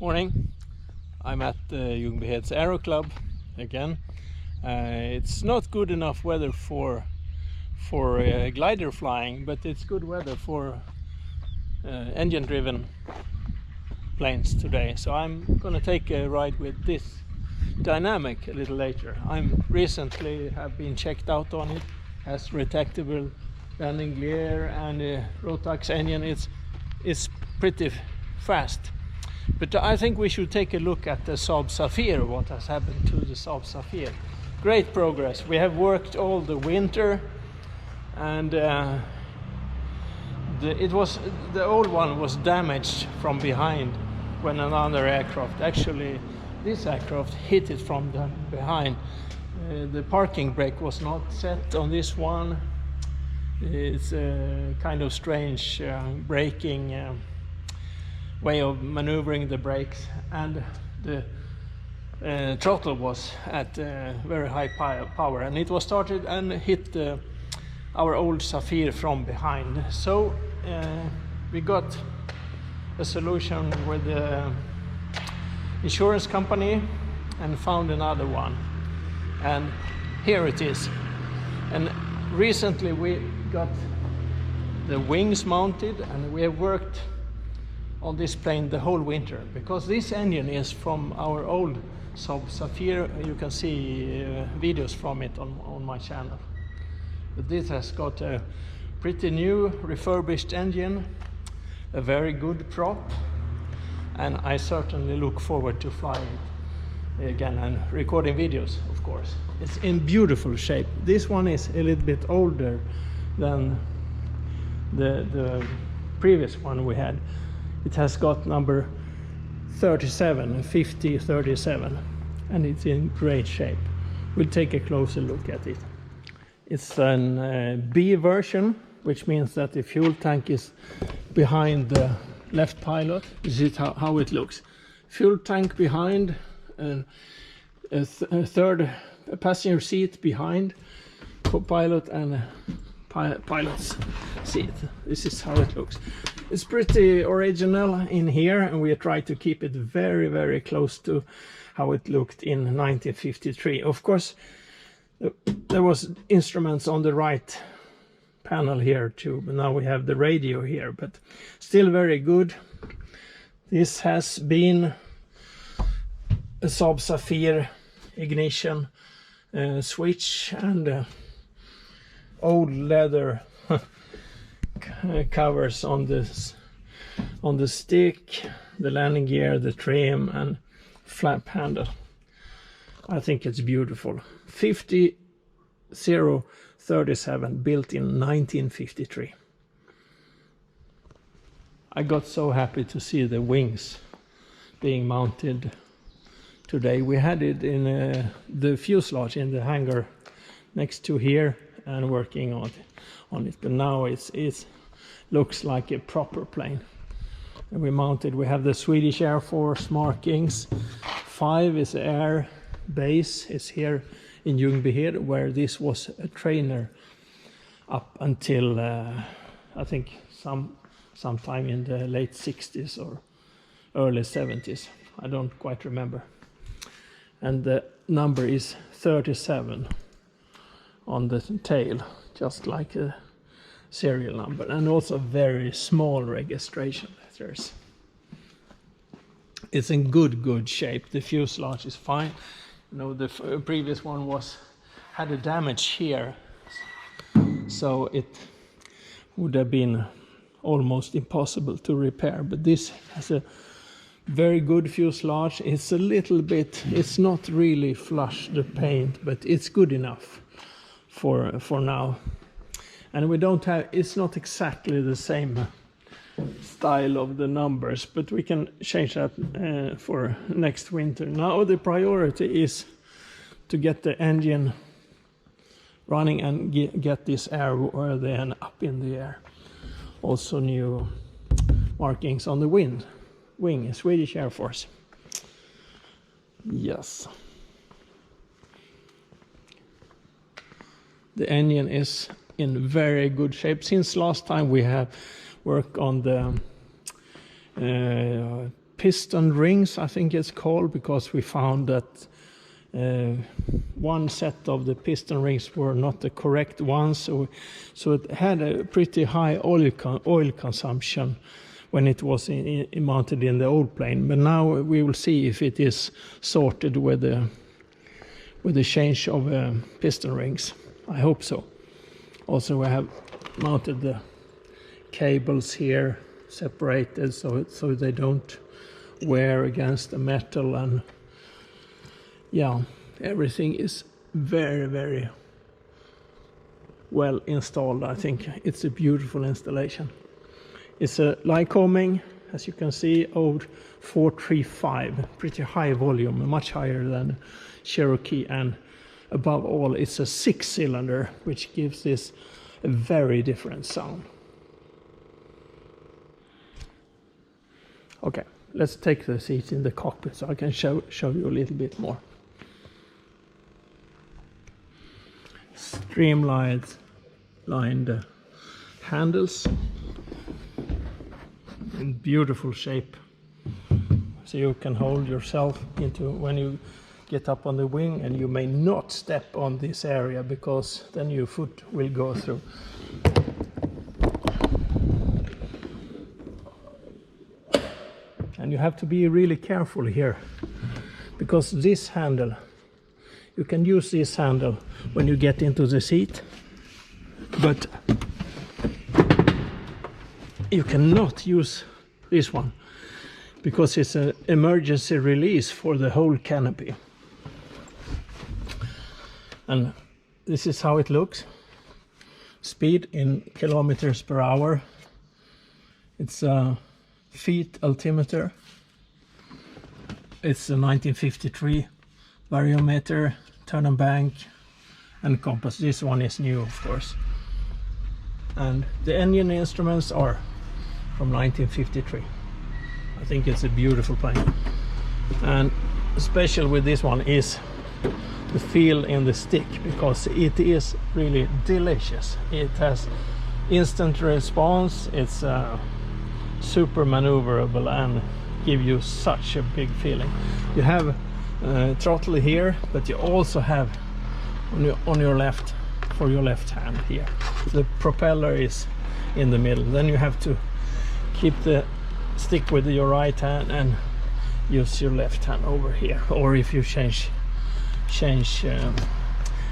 Morning. I'm at Ljungbyheds Aero Club again. It's not good enough weather for glider flying, but it's good weather for engine-driven planes today. So I'm gonna take a ride with this dynamic a little later. I'm recently have been checked out on it. Has retractable landing gear and Rotax engine. It's pretty fast. But I think we should take a look at the Saab Safir, what has happened to the Saab Safir. Great progress. We have worked all the winter, and the old one was damaged from behind when another aircraft, actually this aircraft, hit it from behind. The parking brake was not set on this one. It's a kind of strange braking way of maneuvering the brakes, and the throttle was at very high power, and it was started and hit our old Safir from behind. So we got a solution with the insurance company and found another one, and here it is. And recently we got the wings mounted, and we have worked on this plane the whole winter, because this engine is from our old Saab Safir. You can see videos from it on my channel. But this has got a pretty new refurbished engine, a very good prop, and I certainly look forward to flying it again and recording videos, of course. It's in beautiful shape. This one is a little bit older than the previous one we had. It has got number 37, 5037, and it's in great shape. We'll take a closer look at it. It's an B version, which means that the fuel tank is behind the left pilot. This is how it looks. Fuel tank behind, a third passenger seat behind, co-pilot and pilot's seat. This is how it looks. It's pretty original in here, and we try to keep it very, very close to how it looked in 1953. Of course, there was instruments on the right panel here too, but now we have the radio here, but still very good. This has been a Saab Safir ignition switch and old leather covers on the stick, the landing gear, the trim, and flap handle. I think it's beautiful. 50037, built in 1953. I got so happy to see the wings being mounted today. We had it in the fuselage in the hangar next to here and working on it, but now it looks like a proper plane. And we have the Swedish Air Force markings. 5 is air base, is here in Ljungbyhed, where this was a trainer up until I think sometime in the late 60s or early 70s. I don't quite remember. And the number is 37 on the tail, just like a serial number, and also very small registration letters. It's in good shape. The fuselage is fine. You know, the previous one had a damage here, so it would have been almost impossible to repair, but this has a very good fuselage. It's a little bit, it's not really flush, the paint, but it's good enough for now. And we don't have, it's not exactly the same style of the numbers, but we can change that for next winter. Now the priority is to get the engine running and get this airworthy and up in the air. Also new markings on the wing, Swedish Air Force. Yes. The engine is in very good shape. Since last time we have worked on the piston rings, I think it's called, because we found that one set of the piston rings were not the correct ones, so it had a pretty high oil consumption when it was mounted in the old plane. But now we will see if it is sorted with the change of piston rings. I hope so. Also, we have mounted the cables here separated so they don't wear against the metal, and yeah, everything is very, very well installed. I think it's a beautiful installation. It's a Lycoming, as you can see, old 435, pretty high volume, much higher than Cherokee, and above all it's a 6-cylinder, which gives this a very different sound. Okay, let's take the seat in the cockpit so I can show you a little bit more. Streamlined handles in beautiful shape, so you can hold yourself into when you get up on the wing, and you may not step on this area because then your foot will go through. And you have to be really careful here, because this handle, you can use this handle when you get into the seat, but you cannot use this one because it's an emergency release for the whole canopy. And this is how it looks. Speed in kilometers per hour. It's a feet altimeter. It's a 1953 variometer, turn and bank, and compass. This one is new, of course. And the engine instruments are from 1953. I think it's a beautiful plane. And special with this one is the feel in the stick, because it is really delicious. It has instant response, it's super maneuverable and give you such a big feeling. You have throttle here, but you also have on your left, for your left hand here. The propeller is in the middle. Then you have to keep the stick with your right hand and use your left hand over here. Or if you change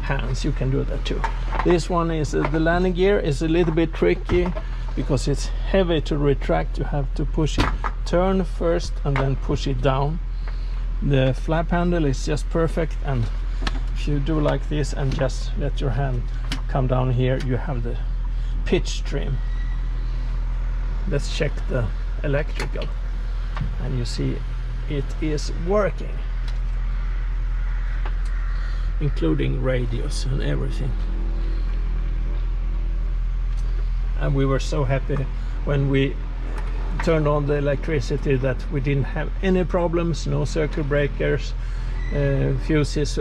hands, you can do that too. This one is the landing gear is a little bit tricky because it's heavy to retract. You have to push it, turn first and then push it down. The flap handle is just perfect, and if you do like this and just let your hand come down here, you have the pitch trim. Let's check the electrical, and you see it is working, including radios and everything. And we were so happy when we turned on the electricity that we didn't have any problems, no circuit breakers, fuses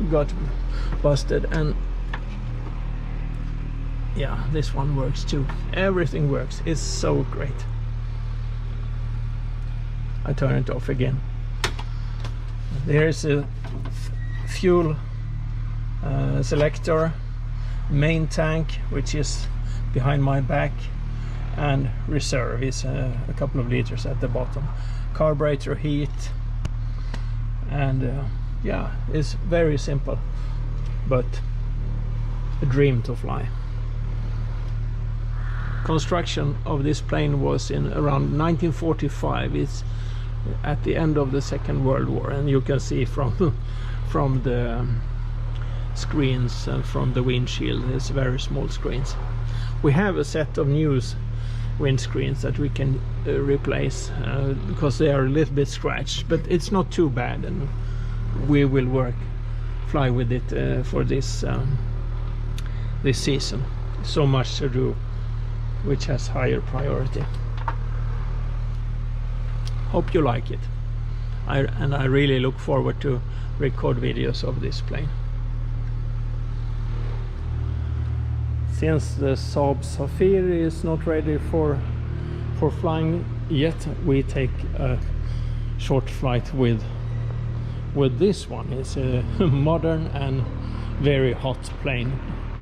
got busted, and yeah, this one works too. Everything works. It's so great. I turn it off again. There's a fuel selector, main tank, which is behind my back, and reserve is a couple of liters at the bottom. Carburetor heat, and yeah, it's very simple, but a dream to fly. Construction of this plane was in around 1945. It's at the end of the Second World War, and you can see from the screens and from the windshield, it's very small screens. We have a set of new windscreens that we can replace because they are a little bit scratched, but it's not too bad, and we will fly with it for this season. So much to do, which has higher priority. Hope you like it. I really look forward to record videos of this plane. Since the Saab Safir is not ready for flying yet, we take a short flight with this one. It's a modern and very hot plane.